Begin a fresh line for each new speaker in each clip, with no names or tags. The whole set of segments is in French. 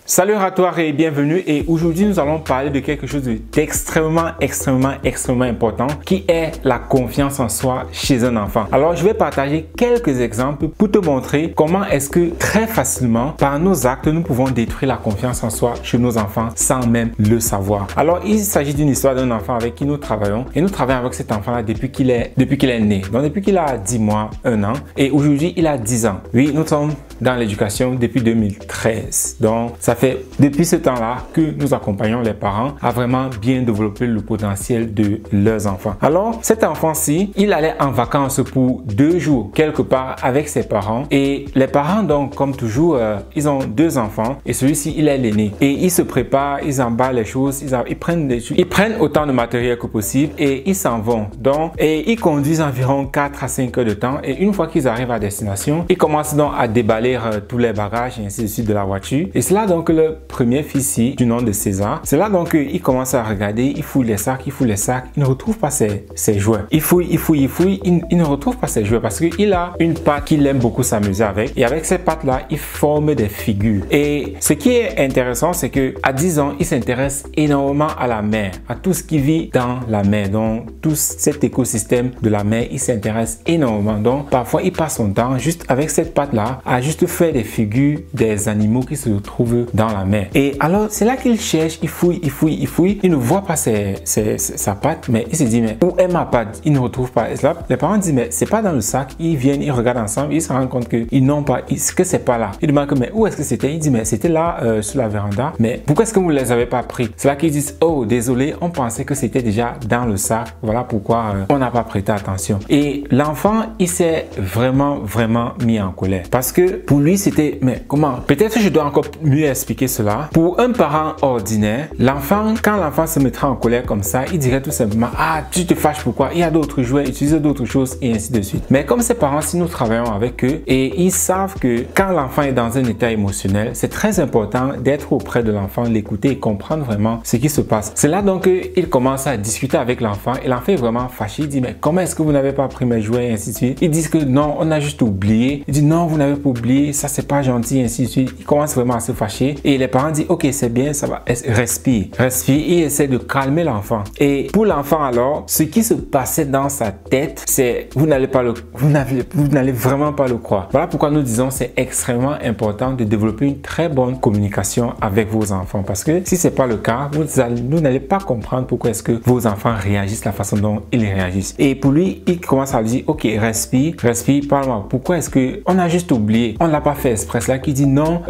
Salut à toi et bienvenue, et aujourd'hui nous allons parler de quelque chose d'extrêmement important qui est la confiance en soi chez un enfant. Alors je vais partager quelques exemples pour te montrer comment est-ce que très facilement par nos actes nous pouvons détruire la confiance en soi chez nos enfants sans même le savoir. Alors il s'agit d'une histoire d'un enfant avec qui nous travaillons, et nous travaillons avec cet enfant là depuis qu'il est né, donc depuis qu'il a 10 mois, 1 an, et aujourd'hui il a 10 ans. Oui, nous sommes dans l'éducation depuis 2013, donc ça fait depuis ce temps-là que nous accompagnons les parents à vraiment bien développer le potentiel de leurs enfants. Alors cet enfant-ci, il allait en vacances pour 2 jours quelque part avec ses parents, et les parents, donc comme toujours, ils ont 2 enfants et celui-ci il est l'aîné, et ils se préparent, ils emballent les choses, ils prennent autant de matériel que possible et ils s'en vont. Donc, et ils conduisent environ 4 à 5 heures de temps, et une fois qu'ils arrivent à destination, ils commencent donc à déballer tous les bagages et ainsi de suite de la voiture. Et c'est là donc que le premier fils du nom de César, c'est là donc qu'il commence à regarder, il fouille les sacs, il ne retrouve pas ses jouets. Il fouille, il ne retrouve pas ses jouets parce qu'il a une patte qu'il aime beaucoup s'amuser avec, et avec ces pattes là, il forme des figures. Et ce qui est intéressant, c'est que à 10 ans, il s'intéresse énormément à la mer, à tout ce qui vit dans la mer, donc tout cet écosystème de la mer, il s'intéresse énormément. Donc parfois il passe son temps juste avec cette patte là à juste faire des figures des animaux qui se trouvent dans la mer. Et alors c'est là qu'il cherche, il fouille, il ne voit pas sa patte, mais il se dit mais où est ma patte? Il ne retrouve pas. Et là, les parents disent mais c'est pas dans le sac. Ils viennent, ils regardent ensemble, ils se rendent compte qu'ils n'ont pas, que c'est pas là. Ils demandent mais où est-ce que c'était? Il dit mais c'était là sur la véranda. Mais pourquoi est-ce que vous les avez pas pris? C'est là qu'ils disent oh désolé, on pensait que c'était déjà dans le sac. Voilà pourquoi on n'a pas prêté attention. Et l'enfant, il s'est vraiment mis en colère parce que pour lui c'était mais comment? Peut-être je dois encore mieux expliquer cela. Pour un parent ordinaire, l'enfant, quand l'enfant se mettra en colère comme ça, il dirait tout simplement ah tu te fâches pourquoi? Il y a d'autres jouets, utilise d'autres choses et ainsi de suite. Mais comme ces parents, si nous travaillons avec eux et ils savent que quand l'enfant est dans un état émotionnel, c'est très important d'être auprès de l'enfant, l'écouter et comprendre vraiment ce qui se passe. C'est là donc qu'il commence à discuter avec l'enfant, et l'enfant est vraiment fâché. Il dit mais comment est-ce que vous n'avez pas pris mes jouets et ainsi de suite. Ils disent que non, on a juste oublié. Il dit non, vous n'avez pas oublié, ça c'est pas gentil et ainsi de suite. Il commence vraiment à se fâcher et les parents disent ok c'est bien, ça va, respire et essaie de calmer l'enfant. Et pour l'enfant alors, ce qui se passait dans sa tête, c'est vous n'allez vraiment pas le croire. Voilà pourquoi nous disons c'est extrêmement important de développer une très bonne communication avec vos enfants, parce que si c'est pas le cas, vous n'allez pas comprendre pourquoi est-ce que vos enfants réagissent la façon dont ils réagissent. Et pour lui, il commence à lui dire ok respire, parle-moi, pourquoi est-ce que on a juste oublié, on l'a pas fait exprès. Là qui dit non,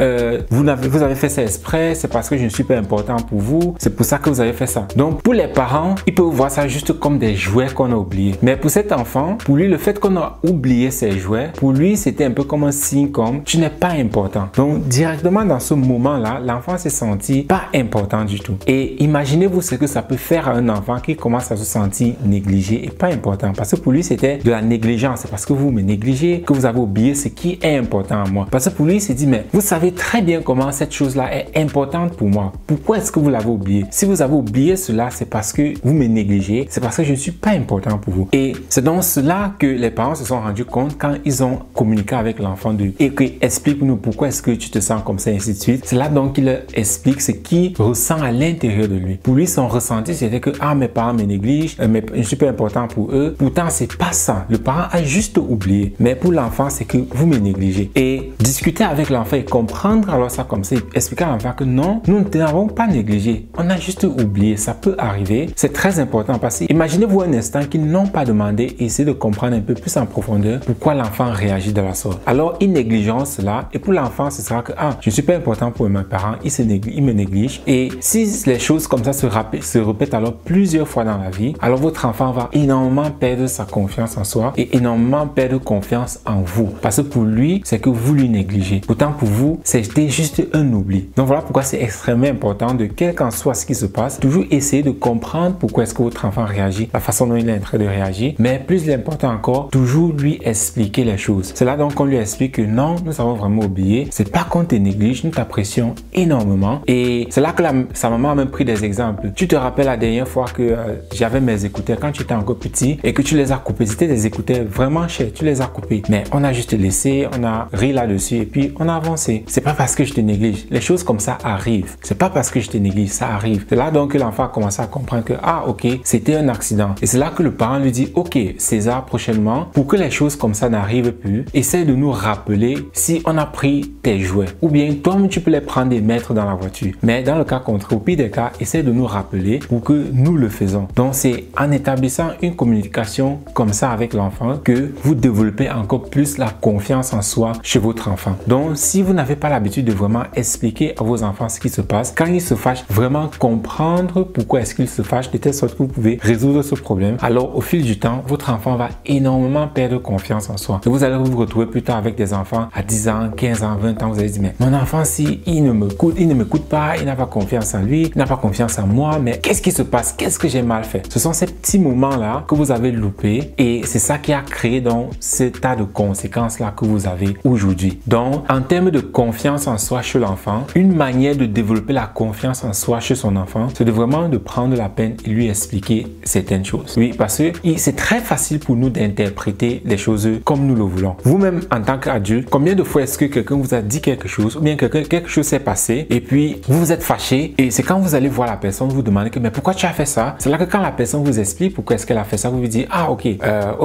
vous avez fait ça exprès, c'est parce que je ne suis pas important pour vous, c'est pour ça que vous avez fait ça. Donc pour les parents, ils peuvent voir ça juste comme des jouets qu'on a oubliés, mais pour cet enfant, pour lui, le fait qu'on a oublié ses jouets, pour lui c'était un peu comme un signe comme tu n'es pas important. Donc directement dans ce moment là, l'enfant s'est senti pas important du tout. Et imaginez-vous ce que ça peut faire à un enfant qui commence à se sentir négligé et pas important, parce que pour lui c'était de la négligence, c'est parce que vous me négligez que vous avez oublié ce qui est important à moi. Parce que pour lui il s'est dit mais vous savez très bien comment cette chose là est importante pour moi, pourquoi est-ce que vous l'avez oublié? Si vous avez oublié cela, c'est parce que vous me négligez, c'est parce que je ne suis pas important pour vous. Et c'est donc cela que les parents se sont rendus compte quand ils ont communiqué avec l'enfant et qu'il explique-nous pourquoi est-ce que tu te sens comme ça et ainsi de suite. C'est là donc qu'il leur explique ce qu'il ressent à l'intérieur de lui. Pour lui, son ressenti c'était que ah mes parents me négligent, mais je ne suis pas important pour eux. Pourtant c'est pas ça, le parent a juste oublié. Mais pour l'enfant c'est que vous me négligez. Et discuter avec l'enfant et comprendre alors ça comme ça, expliquer à l'enfant que non, nous ne t'avons pas négligé, on a juste oublié, ça peut arriver. C'est très important parce que imaginez-vous un instant qu'ils n'ont pas demandé et essayez de comprendre un peu plus en profondeur pourquoi l'enfant réagit de la sorte. Alors ils négligent cela, et pour l'enfant ce sera que ah je ne suis pas important pour mes parents, ils me négligent. Et si les choses comme ça se répètent alors plusieurs fois dans la vie, alors votre enfant va énormément perdre sa confiance en soi et énormément perdre confiance en vous, parce que pour lui c'est que vous lui négligez, pourtant pour vous c'était juste un oubli. Donc voilà pourquoi c'est extrêmement important de, quel qu'en soit ce qui se passe, toujours essayer de comprendre pourquoi est-ce que votre enfant réagit, la façon dont il est en train de réagir, mais plus important encore, toujours lui expliquer les choses. C'est là donc qu'on lui explique que non, nous avons vraiment oublié, c'est pas qu'on te néglige, nous t'apprécions énormément. Et c'est là que sa maman a même pris des exemples. Tu te rappelles la dernière fois que j'avais mes écouteurs quand tu étais encore petit et que tu les as coupés, c'était des écouteurs vraiment chers, tu les as coupés, mais on a juste laissé, on a ri là-dessus là-dessus et puis on a avancé. C'est pas parce que je te néglige. Les choses comme ça arrivent. C'est pas parce que je te néglige, ça arrive. C'est là donc que l'enfant a commencé à comprendre que, ah, ok, c'était un accident. Et c'est là que le parent lui dit, ok, César, prochainement, pour que les choses comme ça n'arrivent plus, essaie de nous rappeler si on a pris tes jouets. Ou bien, toi-même, tu peux les prendre et mettre dans la voiture. Mais dans le cas contraire, au pire des cas, essaie de nous rappeler pour que nous le faisons. Donc, c'est en établissant une communication comme ça avec l'enfant que vous développez encore plus la confiance en soi chez votre enfant. Donc, si vous n'avez pas l'habitude de vraiment expliquer à vos enfants ce qui se passe, quand ils se fâchent, vraiment comprendre pourquoi est-ce qu'ils se fâchent de telle sorte que vous pouvez résoudre ce problème, alors au fil du temps, votre enfant va énormément perdre confiance en soi. Et vous allez vous retrouver plus tard avec des enfants à 10 ans, 15 ans, 20 ans, vous allez dire, mais mon enfant, si il ne m'écoute pas, il n'a pas confiance en lui, il n'a pas confiance en moi, mais qu'est-ce qui se passe? Qu'est-ce que j'ai mal fait? Ce sont ces petits moments-là que vous avez loupés et c'est ça qui a créé donc ce tas de conséquences-là que vous avez aujourd'hui. Donc, en termes de confiance en soi chez l'enfant, une manière de développer la confiance en soi chez son enfant, c'est de vraiment de prendre la peine et lui expliquer certaines choses. Oui, parce que c'est très facile pour nous d'interpréter les choses comme nous le voulons. Vous-même, en tant qu'adulte, combien de fois est-ce que quelqu'un vous a dit quelque chose ou bien quelque chose s'est passé et puis vous vous êtes fâché et c'est quand vous allez voir la personne, vous demandez que mais pourquoi tu as fait ça? C'est là que quand la personne vous explique pourquoi est-ce qu'elle a fait ça, vous vous dites ah ok,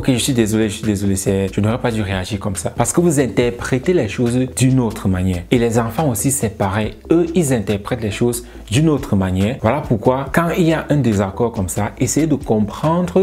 je suis désolé, je n'aurais pas dû réagir comme ça. Parce que vous interprétez les choses d'une autre manière. Et les enfants aussi, c'est pareil. Eux, ils interprètent les choses d'une autre manière. Voilà pourquoi, quand il y a un désaccord comme ça, essayez de comprendre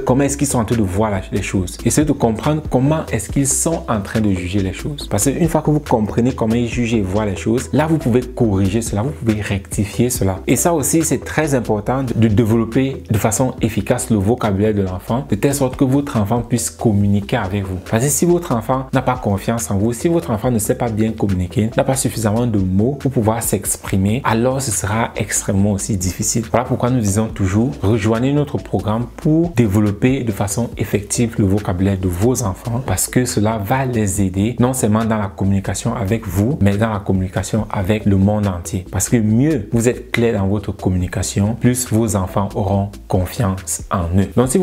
comment est-ce qu'ils sont en train de voir les choses. Essayez de comprendre comment est-ce qu'ils sont en train de juger les choses. Parce qu'une fois que vous comprenez comment ils jugent et voient les choses, là, vous pouvez corriger cela, vous pouvez rectifier cela. Et ça aussi, c'est très important de développer de façon efficace le vocabulaire de l'enfant, de telle sorte que votre enfant puisse communiquer avec vous. Parce que si votre enfant n'a pas confiance en vous, si votre enfant ne sait pas bien communiquer, n'a pas suffisamment de mots pour pouvoir s'exprimer, alors ce sera extrêmement aussi difficile. Voilà pourquoi nous disons toujours, rejoignez notre programme pour développer de façon effective le vocabulaire de vos enfants parce que cela va les aider non seulement dans la communication avec vous, mais dans la communication avec le monde entier. Parce que mieux vous êtes clair dans votre communication, plus vos enfants auront confiance en eux. Donc si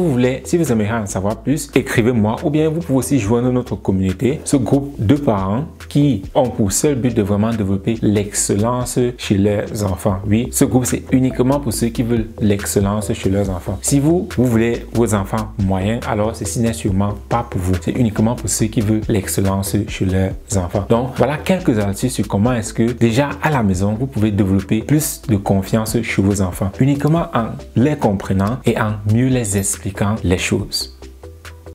vous aimeriez en savoir plus, écrivez-moi ou bien vous pouvez aussi joindre notre communauté, ce groupe de parents qui ont pour seul but de vraiment développer l'excellence chez leurs enfants. Oui, ce groupe c'est uniquement pour ceux qui veulent l'excellence chez leurs enfants. Si vous voulez vos enfants moyens, alors ceci n'est sûrement pas pour vous. C'est uniquement pour ceux qui veulent l'excellence chez leurs enfants. Donc voilà quelques astuces sur comment est-ce que déjà à la maison vous pouvez développer plus de confiance chez vos enfants uniquement en les comprenant et en mieux les expliquant les choses.